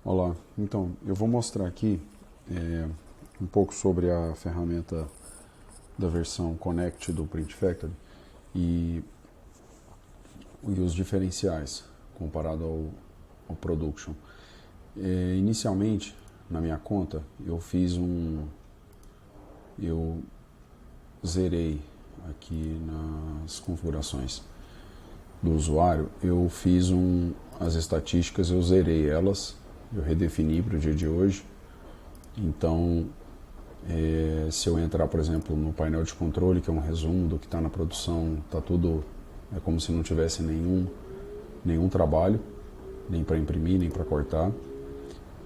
Olá, então eu vou mostrar aqui um pouco sobre a ferramenta da versão Connect do Print Factory e, e os diferenciais comparado ao Production. Inicialmente, na minha conta, eu zerei aqui nas configurações do usuário, eu fiz as estatísticas, eu zerei elas, eu redefini para o dia de hoje. Então, se eu entrar, por exemplo, no painel de controle, que é um resumo do que está na produção, está tudo, é como se não tivesse nenhum trabalho, nem para imprimir, nem para cortar.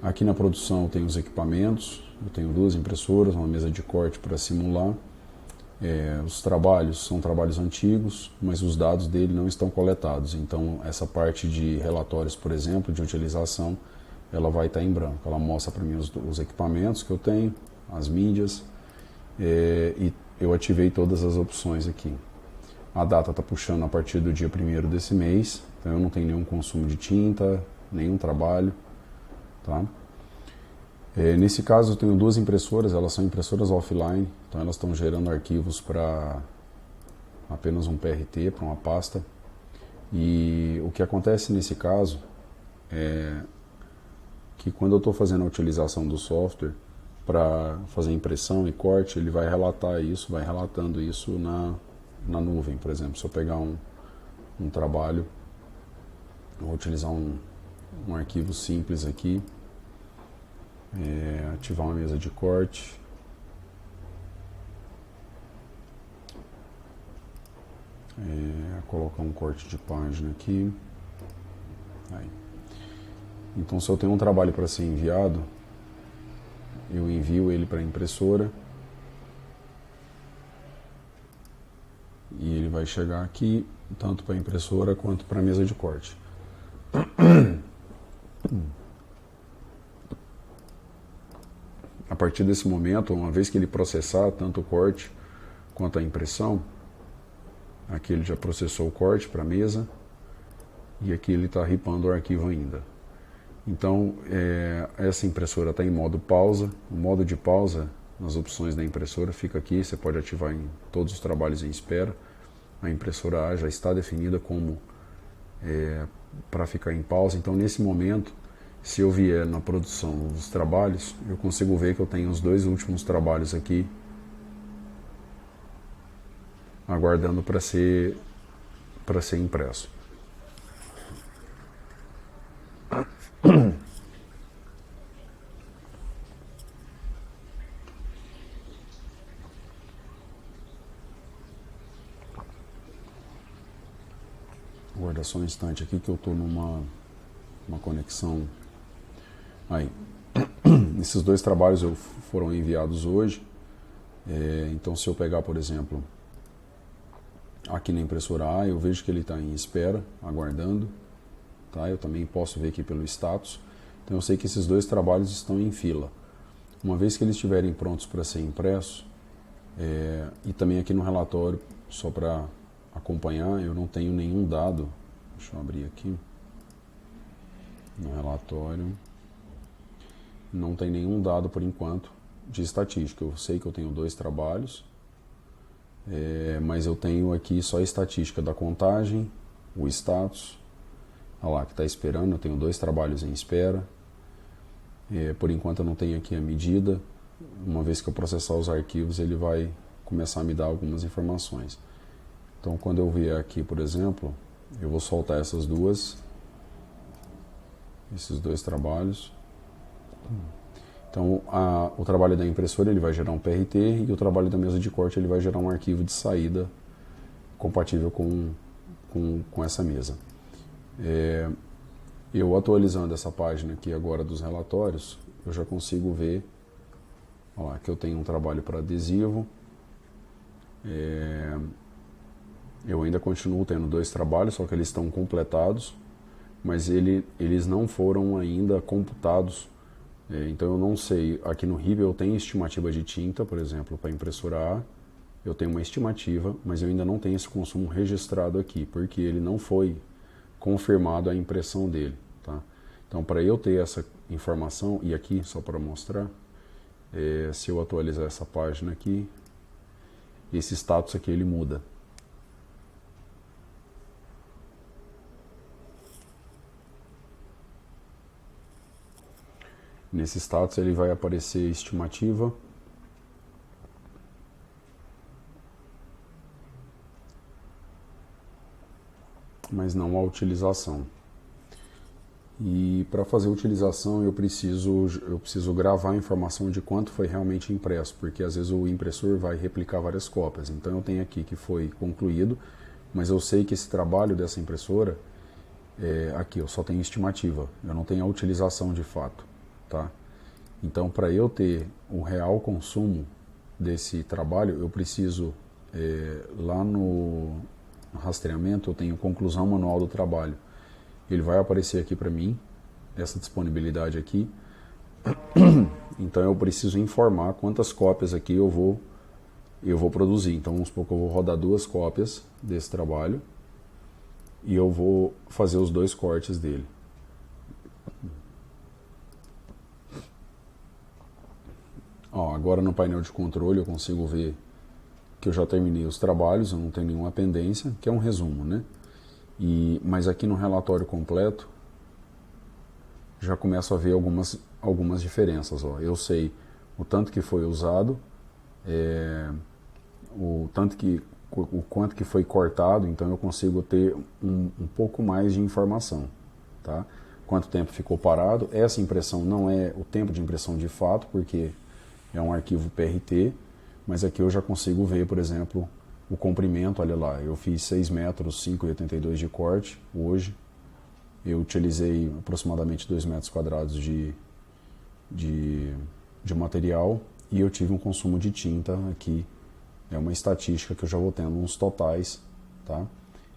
Aqui na produção eu tenho os equipamentos, eu tenho 2 impressoras, uma mesa de corte para simular. Os trabalhos são trabalhos antigos, mas os dados dele não estão coletados. Então, essa parte de relatórios, por exemplo, de utilização, ela vai estar em branco. Ela mostra para mim os equipamentos que eu tenho, as mídias, e eu ativei todas as opções aqui. A data está puxando a partir do dia 1º desse mês, então eu não tenho nenhum consumo de tinta, nenhum trabalho. Tá? Nesse caso eu tenho 2 impressoras, elas são impressoras offline, então elas estão gerando arquivos para apenas um PRT, para uma pasta. E o que acontece nesse caso é que quando eu estou fazendo a utilização do software para fazer impressão e corte, ele vai relatar isso, vai relatando isso na nuvem. Por exemplo, se eu pegar um trabalho, eu vou utilizar um arquivo simples aqui, ativar uma mesa de corte, colocar um corte de página aqui. Aí. Então, se eu tenho um trabalho para ser enviado, eu envio ele para a impressora e ele vai chegar aqui, tanto para a impressora quanto para a mesa de corte. A partir desse momento, uma vez que ele processar tanto o corte quanto a impressão, aqui ele já processou o corte para a mesa e aqui ele está ripando o arquivo ainda. Então, essa impressora está em modo pausa. O modo de pausa, nas opções da impressora, fica aqui. Você pode ativar em todos os trabalhos em espera. A impressora A já está definida como para ficar em pausa. Então, nesse momento, se eu vier na produção dos trabalhos, eu consigo ver que eu tenho os 2 últimos trabalhos aqui aguardando para ser impresso. Aguarda só um instante aqui que eu estou numa conexão. Aí, esses 2 trabalhos foram enviados hoje. Então, se eu pegar, por exemplo, aqui na impressora A, eu vejo que ele está em espera, aguardando. Tá? Eu também posso ver aqui pelo status. Então, eu sei que esses 2 trabalhos estão em fila. Uma vez que eles estiverem prontos para ser impressos, e também aqui no relatório, só para acompanhar, eu não tenho nenhum dado. Deixa eu abrir aqui. No relatório, não tem nenhum dado por enquanto de estatística. Eu sei que eu tenho 2 trabalhos, mas eu tenho aqui só a estatística da contagem, o status, olha lá que está esperando. Eu tenho 2 trabalhos em espera. Por enquanto eu não tenho aqui a medida. Uma vez que eu processar os arquivos, ele vai começar a me dar algumas informações. Então, quando eu vier aqui, por exemplo, eu vou soltar esses 2 trabalhos. Então, o trabalho da impressora ele vai gerar um PRT e o trabalho da mesa de corte ele vai gerar um arquivo de saída compatível com essa mesa. Eu atualizando essa página aqui agora dos relatórios, eu já consigo ver, ó, que eu tenho um trabalho para adesivo. Eu ainda continuo tendo 2 trabalhos, só que eles estão completados, mas eles não foram ainda computados. Então eu não sei, aqui no RIB eu tenho estimativa de tinta, por exemplo, para a impressora A, eu tenho uma estimativa, mas eu ainda não tenho esse consumo registrado aqui, porque ele não foi confirmado a impressão dele. Tá? Então, para eu ter essa informação, e aqui, só para mostrar, se eu atualizar essa página aqui, esse status aqui ele muda. Nesse status ele vai aparecer estimativa, mas não a utilização. E para fazer a utilização eu preciso gravar a informação de quanto foi realmente impresso, porque às vezes o impressor vai replicar várias cópias. Então eu tenho aqui que foi concluído, mas eu sei que esse trabalho dessa impressora, aqui eu só tenho estimativa, eu não tenho a utilização de fato. Tá? Então, para eu ter o real consumo desse trabalho, eu preciso, lá no rastreamento, eu tenho conclusão manual do trabalho. Ele vai aparecer aqui para mim, essa disponibilidade aqui. Então, eu preciso informar quantas cópias aqui eu vou produzir. Então, vamos supor que eu vou rodar 2 cópias desse trabalho e eu vou fazer os 2 cortes dele. Agora no painel de controle eu consigo ver que eu já terminei os trabalhos, eu não tenho nenhuma pendência, que é um resumo, né? Mas aqui no relatório completo já começo a ver algumas diferenças. Eu sei o tanto que foi usado, o quanto que foi cortado, então eu consigo ter um pouco mais de informação, tá? Quanto tempo ficou parado. Essa impressão não é o tempo de impressão de fato, porque é um arquivo PRT, mas aqui eu já consigo ver, por exemplo, o comprimento. Olha lá, eu fiz 6 metros 5,82 de corte hoje, eu utilizei aproximadamente 2 metros quadrados de material e eu tive um consumo de tinta aqui. É uma estatística que eu já vou tendo uns totais, tá?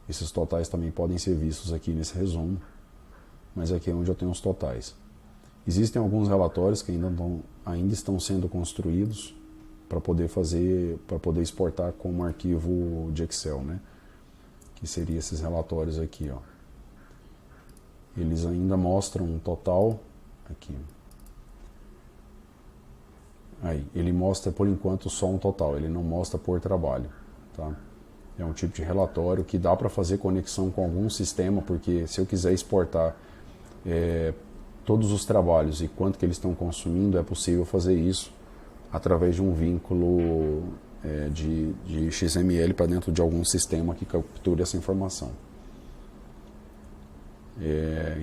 Esses totais também podem ser vistos aqui nesse resumo, mas aqui é onde eu tenho os totais. Existem alguns relatórios que ainda estão sendo construídos para poder exportar como arquivo de Excel, né? Que seria esses relatórios aqui, ó. Eles ainda mostram um total aqui. Aí, ele mostra por enquanto só um total, ele não mostra por trabalho, tá? É um tipo de relatório que dá para fazer conexão com algum sistema, porque se eu quiser exportar todos os trabalhos e quanto que eles estão consumindo, é possível fazer isso através de um vínculo de XML para dentro de algum sistema que capture essa informação.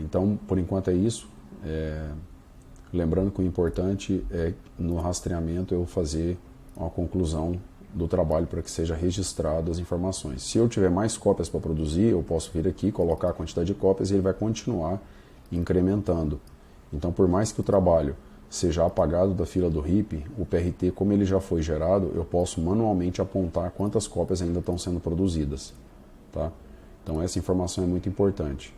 Então, por enquanto é isso. Lembrando que o importante é, no rastreamento, eu fazer uma conclusão do trabalho para que seja registrado as informações. Se eu tiver mais cópias para produzir, eu posso vir aqui, colocar a quantidade de cópias e ele vai continuar incrementando. Então, por mais que o trabalho seja apagado da fila do RIP, o PRT, como ele já foi gerado, eu posso manualmente apontar quantas cópias ainda estão sendo produzidas. Tá? Então, essa informação é muito importante.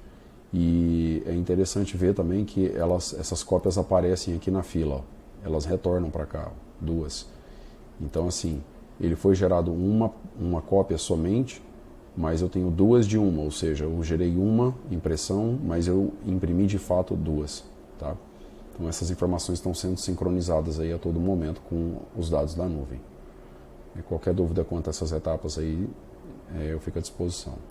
E é interessante ver também que essas cópias aparecem aqui na fila, ó. Elas retornam para cá, 2. Então, assim, ele foi gerado uma cópia somente, mas eu tenho 2 de uma, ou seja, eu gerei uma impressão, mas eu imprimi de fato 2. Tá? Então, essas informações estão sendo sincronizadas aí a todo momento com os dados da nuvem. E qualquer dúvida quanto a essas etapas aí, eu fico à disposição.